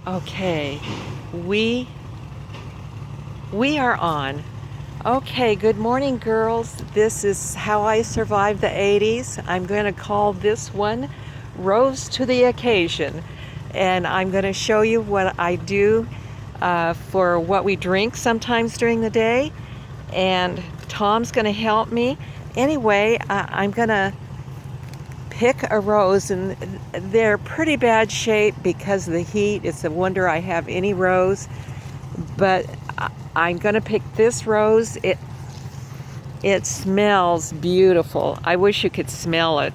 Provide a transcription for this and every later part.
Okay, we we are on. Okay, good morning, girls. This is how I survived the 80s. I'm going to call this one Rose to the Occasion. And I'm going to show you what I do for what we drink sometimes during the day. And Tom's going to help me. Anyway, I'm going to pick a rose, and they're pretty bad shape because of the heat. It's a wonder I have any rose. But I'm going to pick this rose. It smells beautiful. I wish you could smell it.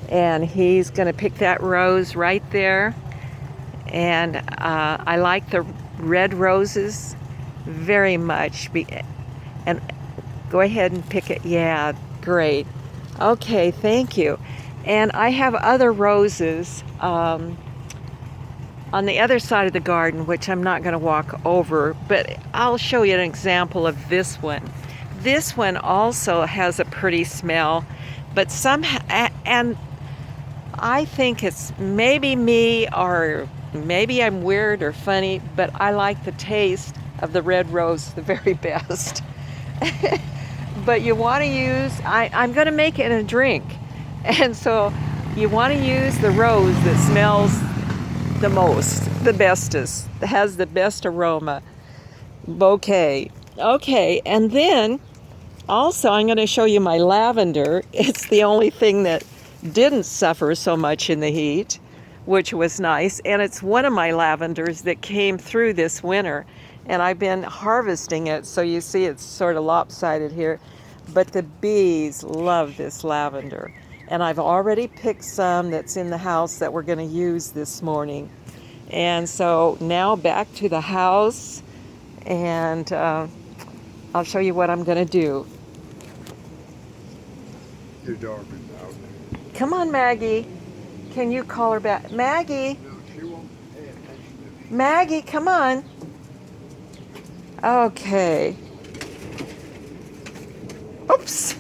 And he's going to pick that rose right there. And I like the red roses very much. And go ahead and pick it. Yeah, great. Okay, thank you. And I have other roses on the other side of the garden, which I'm not going to walk over, but I'll show you an example of this one. This one also has a pretty smell, but and I think it's maybe me, or maybe I'm weird or funny, but I like the taste of the red rose the very best. But you want to use, I'm going to make it a drink. And so you want to use the rose that smells the most, the bestest, has the best aroma bouquet. Okay, and then also I'm going to show you my lavender. It's the only thing that didn't suffer so much in the heat, which was nice. And it's one of my lavenders that came through this winter. And I've been harvesting it, so you see it's sort of lopsided here. But the bees love this lavender. And I've already picked some that's in the house that we're going to use this morning. And so now back to the house, and I'll show you what I'm going to do. Your dog is out there. Come on, Maggie. Can you call her back? Maggie, No, she won't pay attention to me. Maggie, come on. Okay. Oops.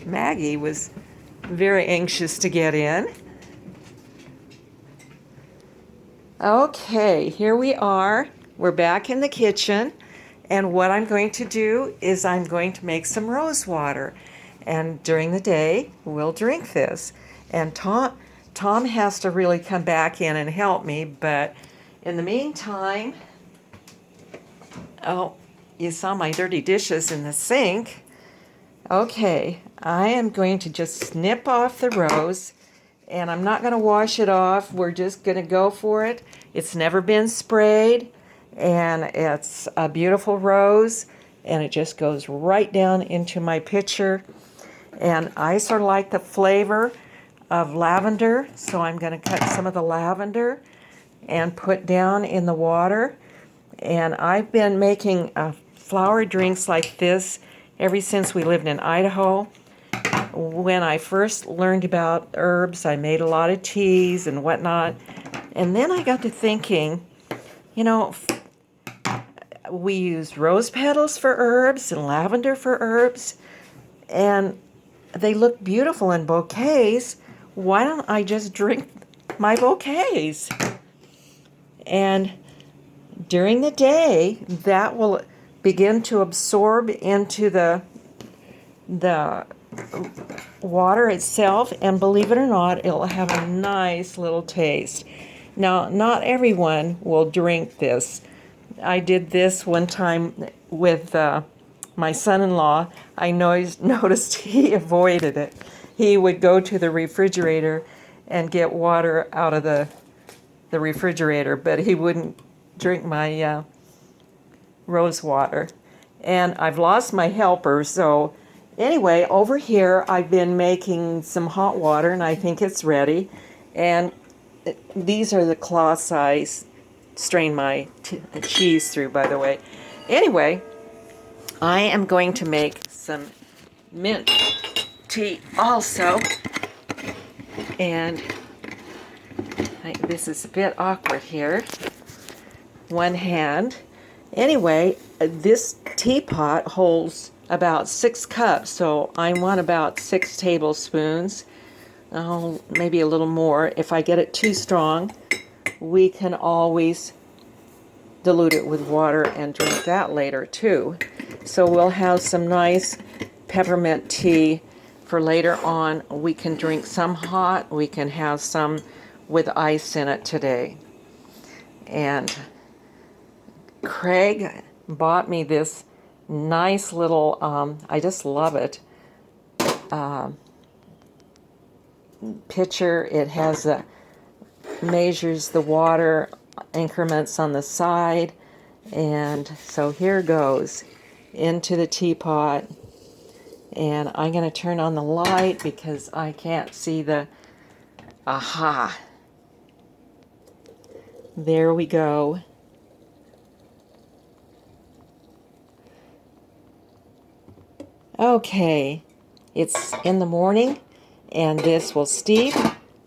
Maggie was very anxious to get in. Okay, here we are. We're back in the kitchen. And what I'm going to do is I'm going to make some rose water. And during the day, we'll drink this. And Tom has to really come back in and help me. But in the meantime, oh, you saw my dirty dishes in the sink. Okay, I am going to just snip off the rose, and I'm not going to wash it off. We're just going to go for it. It's never been sprayed, and it's a beautiful rose, and it just goes right down into my pitcher. And I sort of like the flavor of lavender, so I'm going to cut some of the lavender and put down in the water. And I've been making flower drinks like this ever since we lived in Idaho. When I first learned about herbs, I made a lot of teas and whatnot. And then I got to thinking, you know, we use rose petals for herbs and lavender for herbs, and they look beautiful in bouquets. Why don't I just drink my bouquets? And during the day, that will begin to absorb into the water itself, and believe it or not, it'll have a nice little taste. Now, not everyone will drink this. I did this one time with my son-in-law. I noticed he avoided it. He would go to the refrigerator and get water out of the refrigerator, but he wouldn't drink my rose water. And I've lost my helper, so anyway, over here I've been making some hot water, and I think it's ready. And these are the claw size. Strain my cheese through, by the way. Anyway, I am going to make some mint tea also. And this is a bit awkward here. One hand. Anyway, this teapot holds about 6 cups, so I want about 6 tablespoons. Oh, maybe a little more. If I get it too strong, we can always dilute it with water and drink that later too. So we'll have some nice peppermint tea for later on. We can drink some hot, we can have some with ice in it today. And Craig bought me this nice little, I just love it, pitcher. It has measures the water increments on the side. And so here goes into the teapot. And I'm going to turn on the light because I can't see the, aha. There we go. Okay, it's in the morning, and this will steep.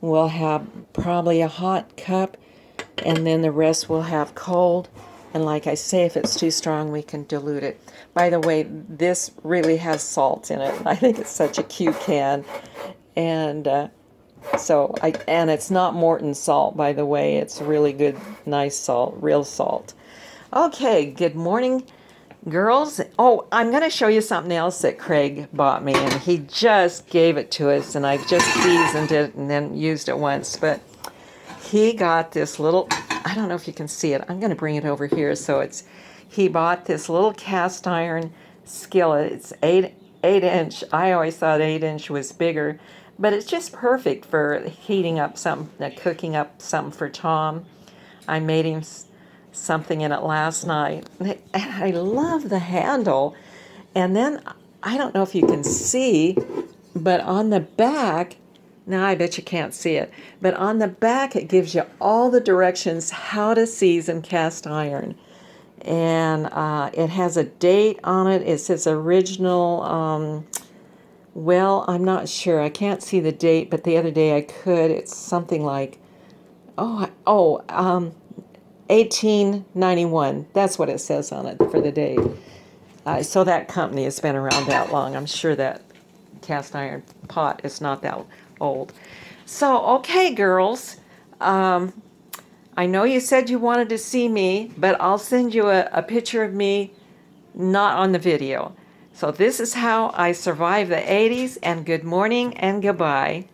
We'll have probably a hot cup, and then the rest will have cold. And like I say, if it's too strong, we can dilute it. By the way, this really has salt in it. I think it's such a cute can. And and it's not Morton salt, by the way. It's really good, nice salt, real salt. Okay, good morning, girls. Oh, I'm going to show you something else that Craig bought me, and he just gave it to us, and I just seasoned it and then used it once. But he got this little, I don't know if you can see it. I'm going to bring it over here. So he bought this little cast iron skillet. It's 8-inch. I always thought 8-inch was bigger, but it's just perfect for heating up something, cooking up something for Tom. I made him something in it last night. And I love the handle. And then, I don't know if you can see, but on the back, now I bet you can't see it, but on the back it gives you all the directions how to season cast iron. And it has a date on it. It says original, well, I'm not sure. I can't see the date, but the other day I could. It's something like, 1891. That's what it says on it for the date. So that company has been around that long. I'm sure that cast iron pot is not that old. So, okay, girls. I know you said you wanted to see me, but I'll send you a picture of me not on the video. So this is how I survived the 80s, and good morning and goodbye.